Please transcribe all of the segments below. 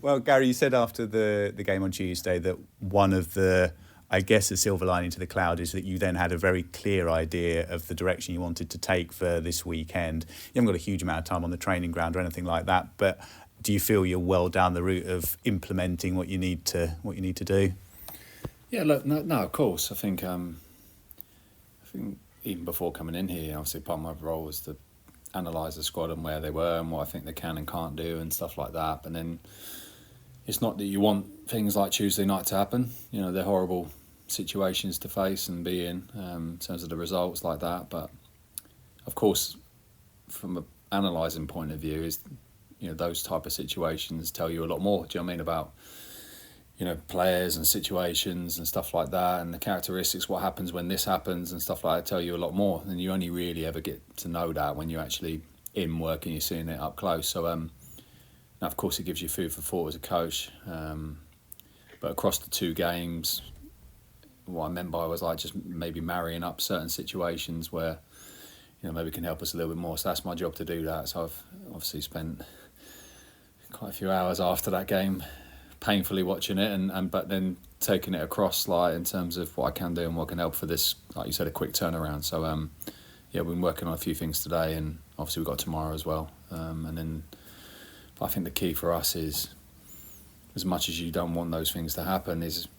Well, Gary, you said after the game on Tuesday that one of the, I guess, a silver lining to the cloud is that you then had a very clear idea of the direction you wanted to take for this weekend. You haven't got a huge amount of time on the training ground or anything like that, but do you feel you're well down the route of implementing what you need to do? Yeah, look, no, of course. I think even before coming in here, obviously part of my role was to analyse the squad and where they were and what I think they can and can't do and stuff like that. But then it's not that you want things like Tuesday night to happen. You know, they're horrible situations to face and be in terms of the results like that. But of course, from an analysing point of view, is those type of situations tell you a lot more. Do you know what I mean about players and situations and stuff like that, and the characteristics, what happens when this happens and stuff like that, tell you a lot more. And you only really ever get to know that when you're actually in work and you're seeing it up close. So now of course it gives you food for thought as a coach. But across the two games, what I meant by was like just maybe marrying up certain situations where maybe can help us a little bit more. So that's my job to do that. So I've obviously spent quite a few hours after that game painfully watching it but then taking it across like in terms of what I can do and what can help for this, like you said, a quick turnaround. So we've been working on a few things today, and obviously we've got tomorrow as well. And then I think the key for us is, as much as you don't want those things to happen, is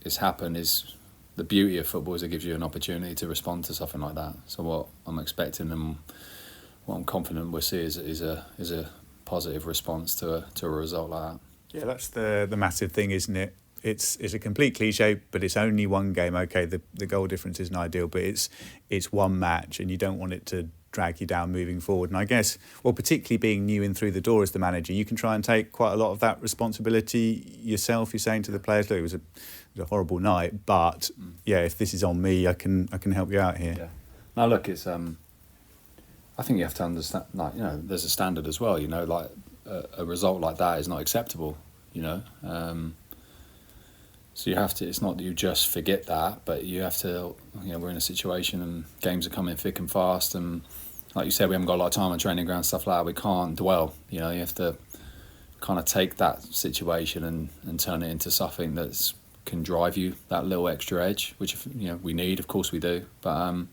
the beauty of football is it gives you an opportunity to respond to something like that. So what I'm expecting and what I'm confident we'll see is a positive response to a result like that. Yeah, that's the massive thing, isn't it? It's a complete cliche, but it's only one game. Okay, the goal difference isn't ideal, but it's one match, and you don't want it to drag you down moving forward. And I guess, well, particularly being new in through the door as the manager, you can try and take quite a lot of that responsibility yourself. You're saying to the players, look, it was a horrible night, but if this is on me, I can help you out here. Yeah. Now look, it's I think you have to understand, like, there's a standard as well. Like a result like that is not acceptable. So you have to. It's not that you just forget that, but you have to. We're in a situation and games are coming thick and fast, and like you said, we haven't got a lot of time on training ground, stuff like that. We can't dwell. You have to kind of take that situation and turn it into something that can drive you that little extra edge, which we need. Of course we do, but and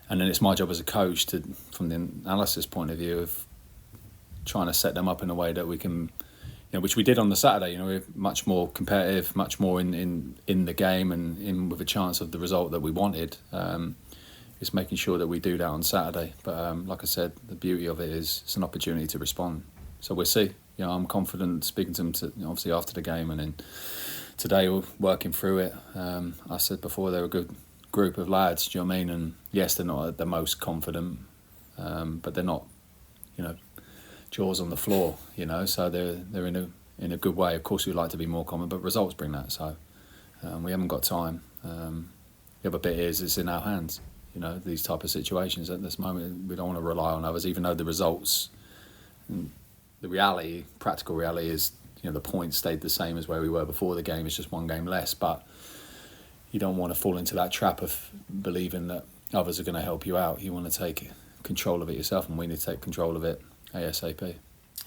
then it's my job as a coach to, from the analysis point of view, of trying to set them up in a way that we can. Which we did on the Saturday. We're much more competitive, much more in the game and in with a chance of the result that we wanted. It's making sure that we do that on Saturday. But like I said, the beauty of it is it's an opportunity to respond. So we'll see. I'm confident speaking to them obviously after the game, and then today we're working through it. I said before they're a good group of lads. Do you know what I mean? And yes, they're not the most confident, but they're not, jaws on the floor, so they're in a good way. Of course, we'd like to be more common, but results bring that. So we haven't got time. The other bit is it's in our hands. These type of situations at this moment, we don't want to rely on others, even though the results, the reality, practical reality is, the points stayed the same as where we were before the game. It's just one game less, but you don't want to fall into that trap of believing that others are going to help you out. You want to take control of it yourself, and we need to take control of it ASAP.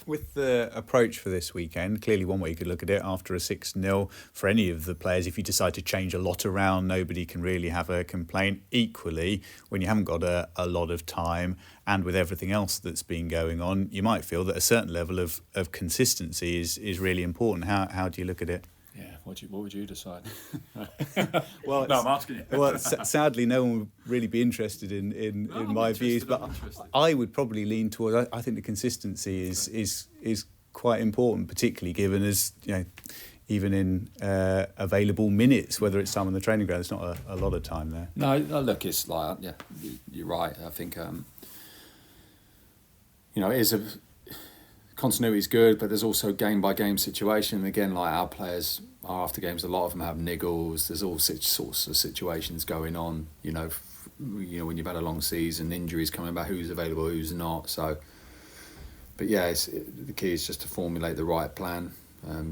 With the approach for this weekend, clearly one way you could look at it, after a 6-0, for any of the players, if you decide to change a lot around, nobody can really have a complaint. Equally, when you haven't got a lot of time, and with everything else that's been going on, you might feel that a certain level of consistency is really important. How do you look at it? Yeah, what would you decide? Well, no, I'm asking you. Well, sadly, no one would really be interested in my views, but I would probably lean towards. I think the consistency is quite important, particularly given as even in available minutes, whether it's time on the training ground. There's not a lot of time there. No, look, it's like you're right. I think it is a. Continuity is good, but there's also game-by-game situation. Again, like our players are after games, a lot of them have niggles. There's all sorts of situations going on. When you've had a long season, injuries coming back, who's available, who's not. So, but yeah, the key is just to formulate the right plan,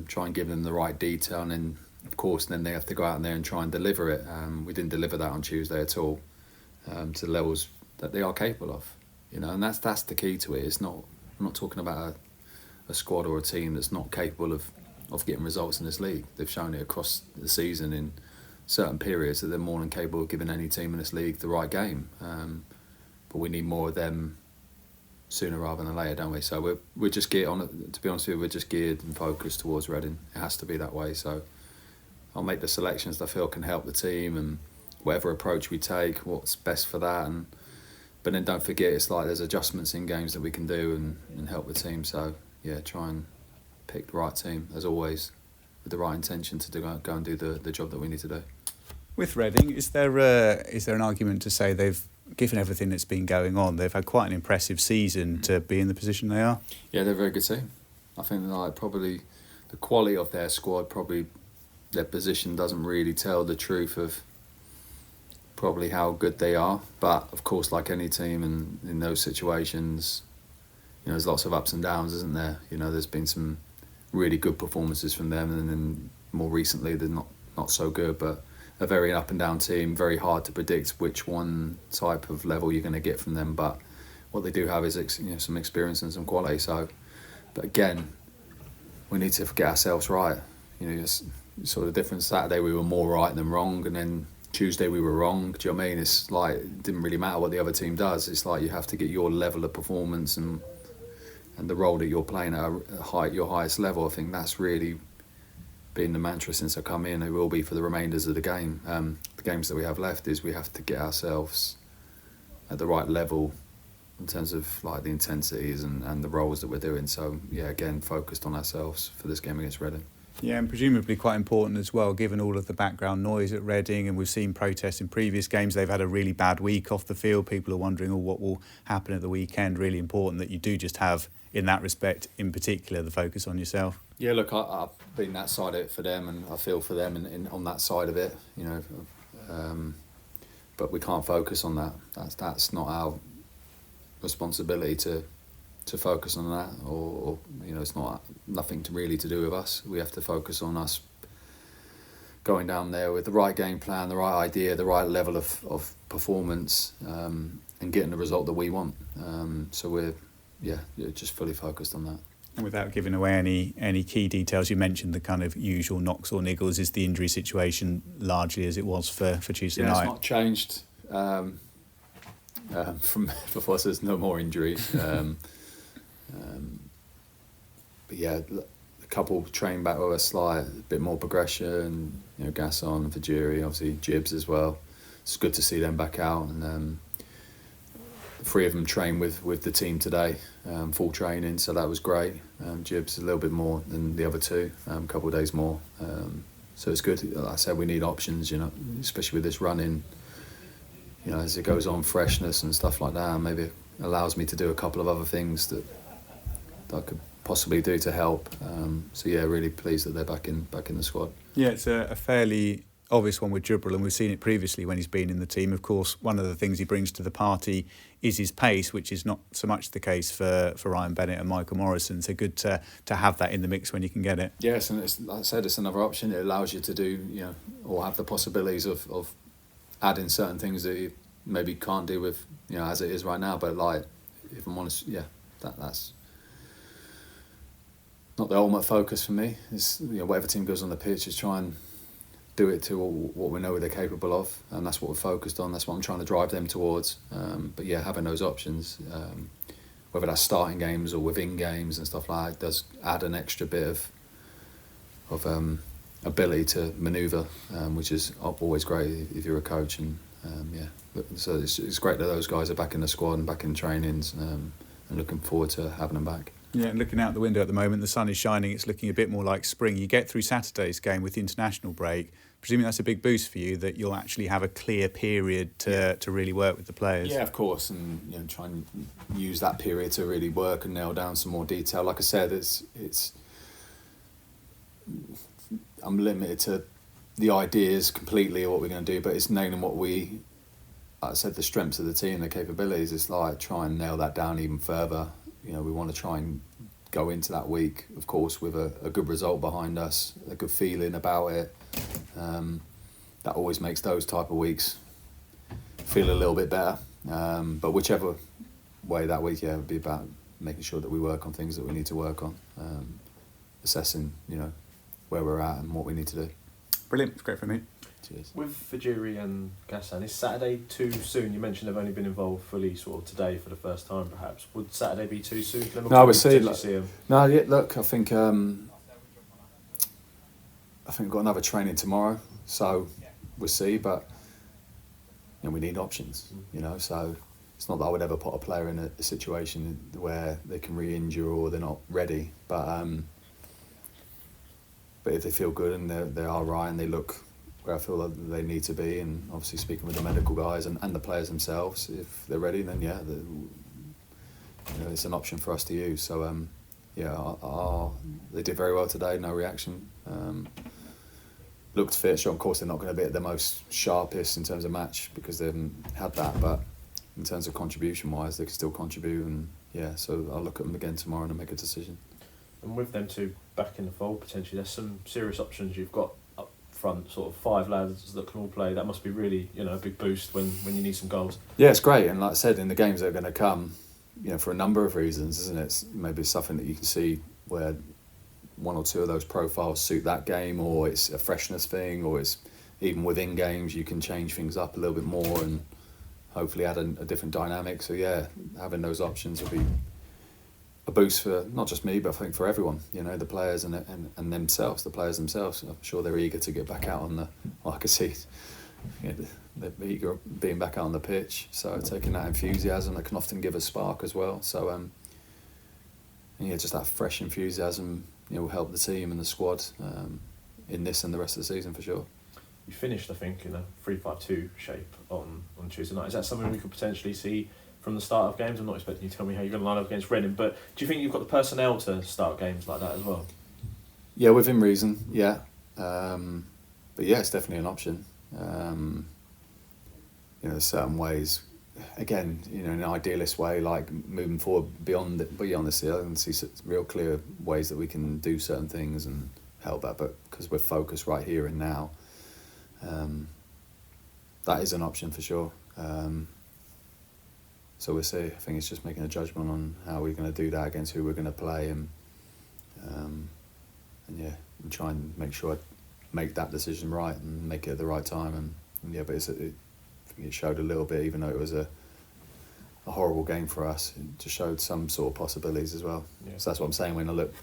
try and give them the right detail, and then, of course, then they have to go out there and try and deliver it. We didn't deliver that on Tuesday at all, to the levels that they are capable of. And that's the key to it. It's not. I'm not talking about a squad or a team that's not capable of of getting results in this league. They've shown it across the season in certain periods that they're more than capable of giving any team in this league the right game. But we need more of them sooner rather than later, don't we? So we're just geared on. To be honest with you, we're just geared and focused towards Reading. It has to be that way. So I'll make the selections that I feel can help the team, and whatever approach we take, what's best for that. But then don't forget, it's like there's adjustments in games that we can do and help the team. So yeah, try and pick the right team as always, with the right intention to go and do the job that we need to do. With Reading, is there an argument to say they've, given everything that's been going on, they've had quite an impressive season to be in the position they are? Yeah, they're a very good team. I think like probably the quality of their squad, probably their position doesn't really tell the truth of probably how good they are. But of course, like any team in those situations, there's lots of ups and downs, isn't there? There's been some really good performances from them, and then more recently they're not so good, but a very up and down team, very hard to predict which one type of level you're going to get from them. But what they do have is some experience and some quality. So, but again, we need to get ourselves right. It's sort of different. Saturday we were more right than wrong, and then Tuesday we were wrong. Do you know what I mean? It's like it didn't really matter what the other team does. It's like you have to get your level of performance and the role that you're playing at your highest level. I think that's really been the mantra since I come in. It will be for the remainders of the game. The games that we have left is we have to get ourselves at the right level in terms of like the intensities and the roles that we're doing. So yeah, again, focused on ourselves for this game against Reading. Yeah, and presumably quite important as well, given all of the background noise at Reading, and we've seen protests in previous games. They've had a really bad week off the field. People are wondering, what will happen at the weekend? Really important that you do just have, in that respect, in particular, the focus on yourself. Yeah, look, I've been that side of it for them, and I feel for them on that side of it, but we can't focus on that. That's not our responsibility to focus on that, or it's nothing to do with us. We have to focus on us going down there with the right game plan, the right idea, the right level of performance, and getting the result that we want. So we're just fully focused on that. And without giving away any key details, you mentioned the kind of usual knocks or niggles. Is the injury situation largely as it was for Tuesday night? It's not changed from before, so there's no more injuries. But yeah, a couple trained back with us, like a bit more progression. Gasson and Fajiri, obviously Gibbs as well. It's good to see them back out, and the three of them trained with the team today, full training, so that was great. Gibbs a little bit more than the other two, a couple of days more. So it's good. Like I said, we need options, especially with this running. As it goes on, freshness and stuff like that. Maybe it allows me to do a couple of other things that I could possibly do to help. So yeah, really pleased that they're back in the squad. Yeah, it's a fairly obvious one with Jubril, and we've seen it previously when he's been in the team. Of course, one of the things he brings to the party is his pace, which is not so much the case for Ryan Bennett and Michael Morrison. So good to have that in the mix when you can get it. Yes, and it's, like I said, it's another option. It allows you to do, or have the possibilities of adding certain things that you maybe can't do with, as it is right now. But like, if I'm honest, that's not the ultimate focus for me. It's whatever team goes on the pitch is try and do it to what we know they're capable of, and that's what we're focused on. That's what I'm trying to drive them towards. But yeah, having those options, whether that's starting games or within games and stuff like that, does add an extra bit of ability to manoeuvre, which is always great if you're a coach. And so it's great that those guys are back in the squad and back in trainings, and looking forward to having them back. Yeah, and looking out the window at the moment, the sun is shining. It's looking a bit more like spring. You get through Saturday's game with the international break. Presuming that's a big boost for you, that you'll actually have a clear period to really work with the players. Yeah, of course, and try and use that period to really work and nail down some more detail. Like I said, it's I'm limited to the ideas completely of what we're going to do, but it's nailing what like I said, the strengths of the team, the capabilities. It's like try and nail that down even further. We want to try and go into that week, of course, with a good result behind us, a good feeling about it. That always makes those type of weeks feel a little bit better. But whichever way that week, it would be about making sure that we work on things that we need to work on, assessing, where we're at and what we need to do. Brilliant, it's great for me. Cheers. With Fajiri and Ghassan, is Saturday too soon? You mentioned they've only been involved fully sort of today for the first time, perhaps. Would Saturday be too soon for them? No, we'll see. See them? No, yeah, look, I think we've got another training tomorrow, so we'll see. But we need options, So it's not that I would ever put a player in a situation where they can re-injure or they're not ready. But if they feel good and they are right and they look where I feel that they need to be, and obviously speaking with the medical guys and the players themselves, if they're ready, then it's an option for us to use. So they did very well today, no reaction. Looked fit. Sure, of course they're not going to be at the most sharpest in terms of match because they haven't had that, but in terms of contribution wise they can still contribute, and so I'll look at them again tomorrow and make a decision. And with them two back in the fold potentially, there's some serious options you've got up front, sort of 5 lads that can all play. That must be really a big boost when you need some goals. Yeah, it's great, and like I said, in the games that are going to come, for a number of reasons, isn't it? It's maybe something that you can see where 1 or 2 of those profiles suit that game, or it's a freshness thing, or it's even within games you can change things up a little bit more and hopefully add a different dynamic. So having those options will be a boost for not just me, but I think for everyone. The players and themselves. The players themselves, I'm sure they're eager to get back out on the. Well, I can see, they're eager being back out on the pitch. So taking that enthusiasm, that can often give a spark as well. So just that fresh enthusiasm, will help the team and the squad in this and the rest of the season for sure. You finished, I think, in a 3-5-2 shape on Tuesday night. Is that something we could potentially see from the start of games? I'm not expecting you to tell me how you're going to line up against Reading, but do you think you've got the personnel to start games like that as well? Yeah, within reason, yeah. But it's definitely an option. There's certain ways, again, in an idealist way, like moving forward beyond this year, I can see real clear ways that we can do certain things and help that, but because we're focused right here and now, that is an option for sure. So we'll see. I think it's just making a judgment on how we're going to do that against who we're going to play, and try and make sure I make that decision right and make it at the right time. But I think it showed a little bit, even though it was a horrible game for us, it just showed some sort of possibilities as well. Yeah. So that's what I'm saying, when I look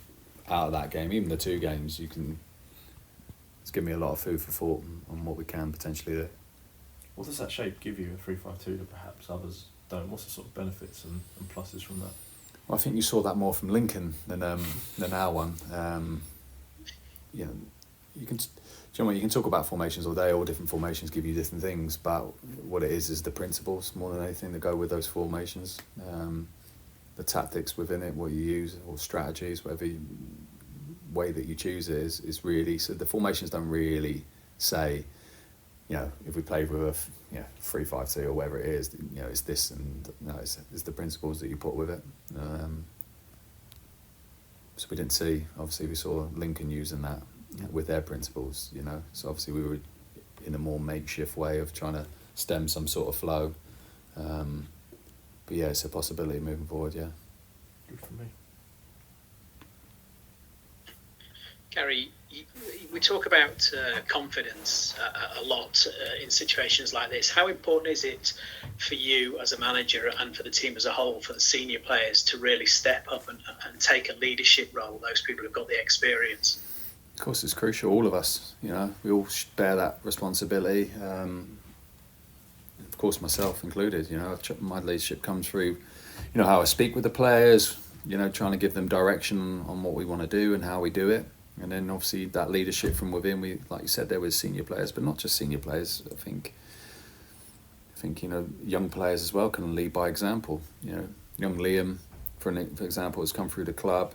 out of that game, even the 2 games, it's given me a lot of food for thought on what we can potentially do. What does that shape give you, a 3-5-2, that perhaps others don't? What's the sort of benefits and pluses from that? Well, I think you saw that more from Lincoln than our one. You can talk about formations all day. All different formations give you different things, but what it is the principles more than anything that go with those formations. The tactics within it, what you use, or strategies, whatever way that you choose it is really. So the formations don't really say, if we played with a 3-5-2 or whatever it is, it's this, and it's the principles that you put with it. So we didn't see. Obviously, we saw Lincoln using that with their principles. So obviously we were in a more makeshift way of trying to stem some sort of flow. But it's a possibility moving forward. Yeah. Good for me. Gary, we talk about confidence a lot in situations like this. How important is it for you as a manager and for the team as a whole, for the senior players, to really step up and take a leadership role, those people who've got the experience? Of course, it's crucial. All of us, we all bear that responsibility. Of course, myself included. My leadership comes through, how I speak with the players, trying to give them direction on what we want to do and how we do it. And then obviously that leadership from within, we, like you said, there was senior players, but not just senior players. I think young players as well can lead by example. Young Liam, for example, has come through the club.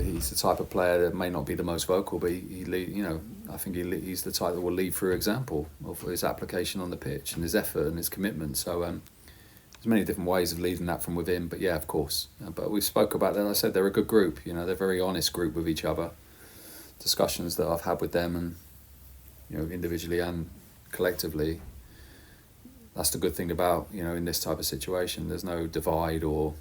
He's the type of player that may not be the most vocal, but he I think he's the type that will lead through example of his application on the pitch and his effort and his commitment. So there's many different ways of leading that from within, but of course. But we spoke about that. I said they're a good group. They're a very honest group with each other. Discussions that I've had with them, and individually and collectively, that's the good thing about in this type of situation. There's no divide or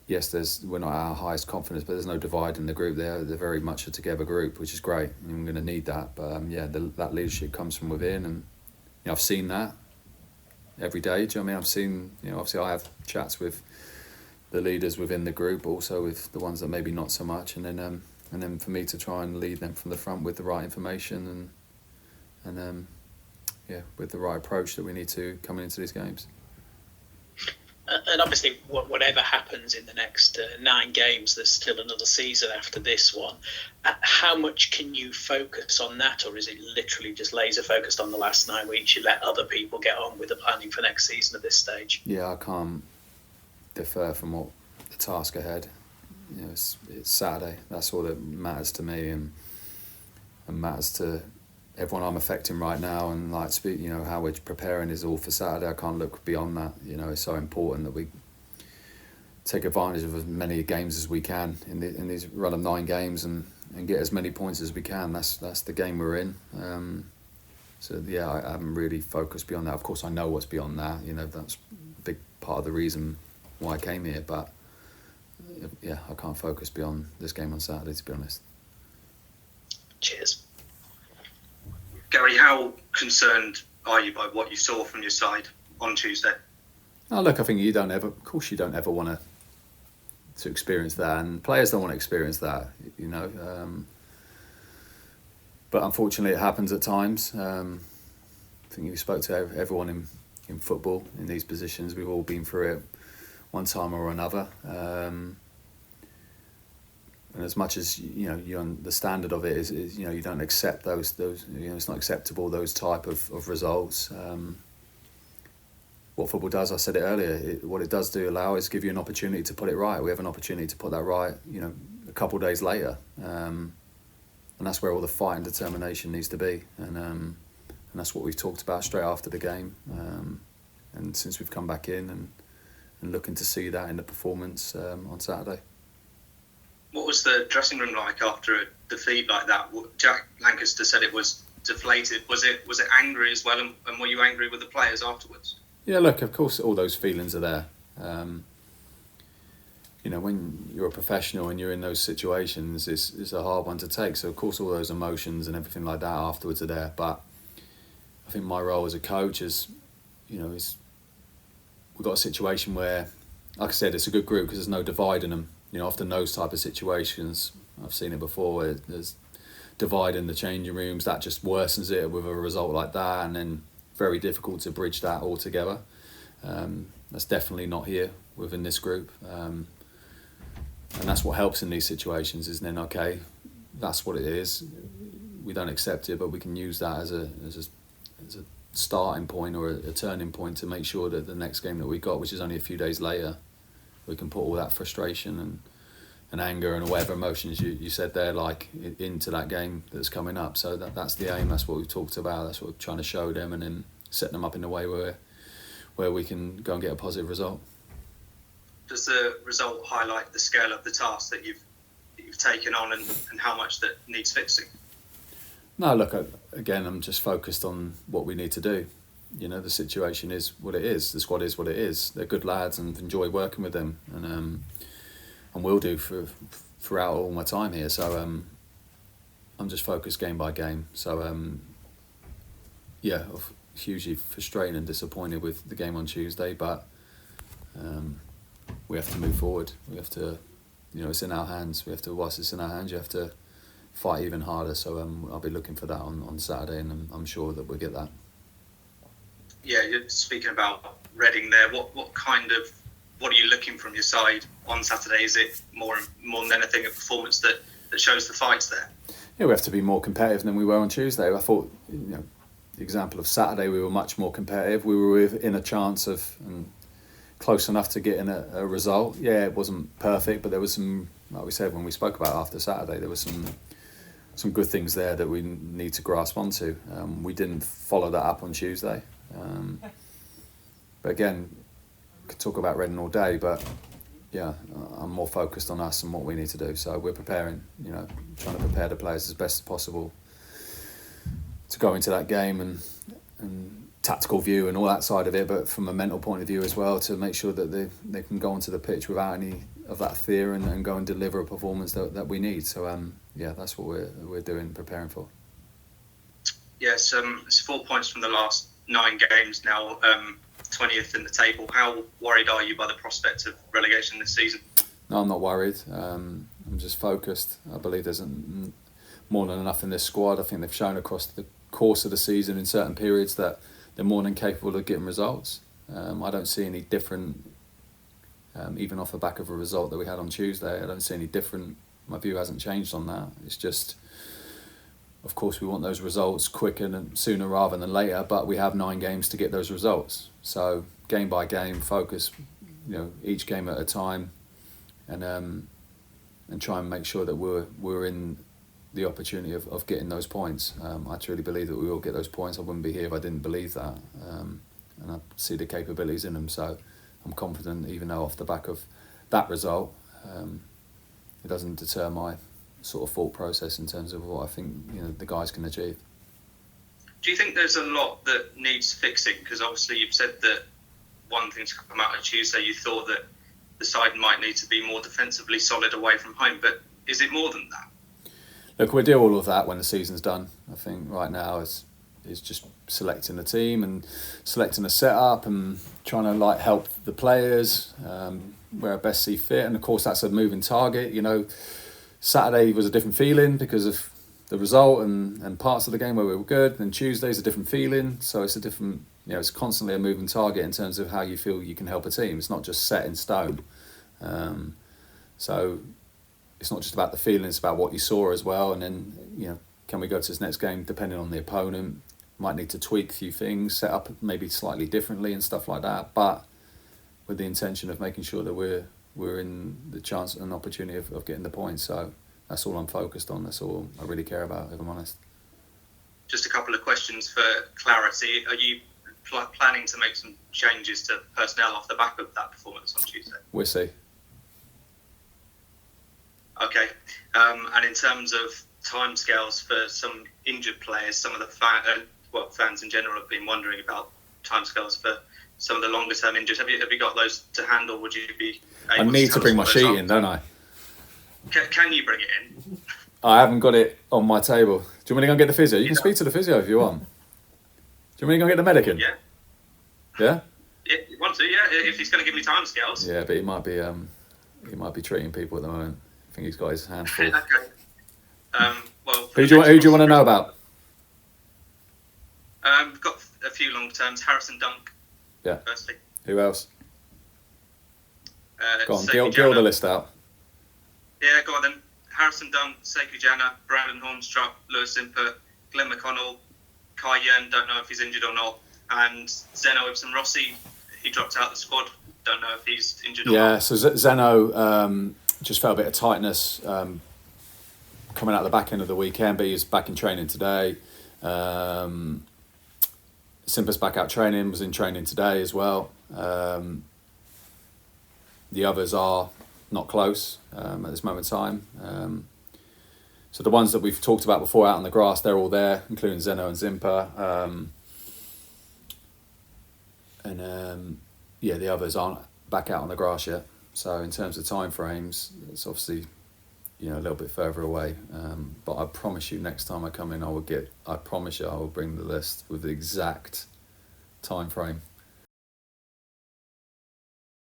yes, we're not at our highest confidence, but there's no divide in the group. They're very much a together group, which is great. And we're going to need that. But that leadership comes from within, and I've seen that every day. Do you know what I mean? I've seen, obviously I have chats with the leaders within the group, also with the ones that maybe not so much, and then for me to try and lead them from the front with the right information and with the right approach that we need to coming into these games. And obviously, whatever happens in the next 9 games, there's still another season after this one. How much can you focus on that, or is it literally just laser focused on the last 9 weeks? You let other people get on with the planning for next season at this stage? Yeah, I can't defer from what the task ahead. It's Saturday. That's all that matters to me and matters to everyone I'm affecting right now, and how we're preparing is all for Saturday. I can't look beyond that. It's so important that we take advantage of as many games as we can in these run of 9 games and get as many points as we can. That's the game we're in. I haven't really focused beyond that. Of course, I know what's beyond that. That's a big part of the reason why I came here. But I can't focus beyond this game on Saturday, to be honest. Cheers. Garry, how concerned are you by what you saw from your side on Tuesday? Oh, look, I think you don't ever want to experience that, and players don't want to experience that, but unfortunately it happens at times. I think you spoke to everyone in football in these positions. We've all been through it one time or another. And as much as the standard of it is you don't accept those it's not acceptable, those type of results. What football does, I said it earlier, what it does allow is give you an opportunity to put it right. We have an opportunity to put that right, a couple of days later, and that's where all the fight and determination needs to be, and that's what we've talked about straight after the game, and since we've come back in and looking to see that in the performance on Saturday. What was the dressing room like after a defeat like that? Jack Lancaster said it was deflated. Was it angry as well, and were you angry with the players afterwards? Yeah, look, of course all those feelings are there. When you're a professional and you're in those situations, it's a hard one to take. So of course all those emotions and everything like that afterwards are there. But I think my role as a coach is we've got a situation where, like I said, it's a good group because there's no divide in them. Often those type of situations, I've seen it before, there's divide in the changing rooms, that just worsens it with a result like that, and then very difficult to bridge that all together. That's definitely not here within this group. And that's what helps in these situations, is then, okay, that's what it is. We don't accept it, but we can use that as a starting point or a turning point to make sure that the next game that we got, which is only a few days later, we can put all that frustration and anger and whatever emotions you said there, into that game that's coming up. So that's the aim. That's what we've talked about. That's what we're trying to show them, and then set them up in a way where we can go and get a positive result. Does the result highlight the scale of the task that you've taken on and how much that needs fixing? No, look, again, I'm just focused on what we need to do. The situation is what it is. The squad is what it is. They're good lads and enjoy working with them, and will do throughout all my time here. So I'm just focused game by game. So hugely frustrated and disappointed with the game on Tuesday, but we have to move forward. We have to, it's in our hands. Whilst it's in our hands, you have to fight even harder. So I'll be looking for that on Saturday, and I'm sure that we'll get that. Yeah, you're speaking about Reading there. What are you looking from your side on Saturday? Is it more than anything a performance that shows the fights there? Yeah, we have to be more competitive than we were on Tuesday. I thought, the example of Saturday, we were much more competitive. We were within a chance of and close enough to getting a result. Yeah, it wasn't perfect, but there was some, like we said when we spoke about after Saturday, there was some good things there that we need to grasp onto. We didn't follow that up on Tuesday. But again, could talk about Reading all day, but yeah, I'm more focused on us and what we need to do. So we're preparing, trying to prepare the players as best as possible to go into that game and tactical view and all that side of it, but from a mental point of view as well, to make sure that they can go onto the pitch without any of that fear and go and deliver a performance that we need. So that's what we're doing, preparing for. Yes, it's 4 points from the last 9 games now, 20th in the table. How worried are you by the prospect of relegation this season? No, I'm not worried. I'm just focused. I believe there's more than enough in this squad. I think they've shown across the course of the season in certain periods that they're more than capable of getting results. I don't see any different, even off the back of a result that we had on Tuesday. I don't see any different. My view hasn't changed on that. It's just, of course, we want those results quicker and sooner rather than later, but we have 9 games to get those results. So game by game, focus, each game at a time, and try and make sure that we're in the opportunity of getting those points. I truly believe that we will get those points. I wouldn't be here if I didn't believe that, and I see the capabilities in them. So I'm confident, even though off the back of that result, it doesn't deter my sort of thought process in terms of what I think the guys can achieve. Do you think there's a lot that needs fixing? Because obviously you've said that one thing to come out on Tuesday, you thought that the side might need to be more defensively solid away from home, but is it more than that? Look, we'll do all of that when the season's done. I think right now is just selecting the team and selecting the setup and trying to help the players where I best see fit. And of course that's a moving target. Saturday was a different feeling because of the result and parts of the game where we were good. And Tuesday's a different feeling. So it's a different, it's constantly a moving target in terms of how you feel you can help a team. It's not just set in stone. So it's not just about the feeling, it's about what you saw as well. And then, can we go to this next game depending on the opponent? Might need to tweak a few things, set up maybe slightly differently and stuff like that. But with the intention of making sure that we're in the chance and opportunity of getting the points. So that's all I'm focused on. That's all I really care about, if I'm honest. Just a couple of questions for clarity. Are you planning to make some changes to personnel off the back of that performance on Tuesday? We'll see. Okay. And in terms of timescales for some injured players, some of the fans in general have been wondering about timescales for some of the longer term injured. Have you got those to hand, or would you be able I need to bring my sheet in, don't I? Can you bring it in? I haven't got it on my table. Do you want me to go and get the physio? You can speak to the physio if you want. Do you want me to go and get the medic in? Yeah. Yeah? Yeah, you want to, yeah, if he's going to give me timescales. Yeah, but he might be treating people at the moment. I think he's got his hands full. Okay. Who do you want to know about? We've got a few long terms. Harrison Dunk. Yeah. Firstly. Who else? Go on, Sekou gill Jana. the list out. Yeah, go on then. Harrison Dunk, Sekou Jana, Brandon Hornstruck, Lewis Imper, Glenn McConnell, Kai Yen, don't know if he's injured or not, and Zeno Ibsen Rossi, he dropped out of the squad, don't know if he's injured or not. Yeah, so Zeno just felt a bit of tightness coming out the back end of the weekend, but he's back in training today. Simper's back out training, was in training today as well. The others are not close at this moment in time. So the ones that we've talked about before out on the grass, they're all there, including Zeno and Zimper. The others aren't back out on the grass yet. So in terms of time frames, it's obviously a little bit further away. But I promise you, next time I come in, I will bring the list with the exact time frame.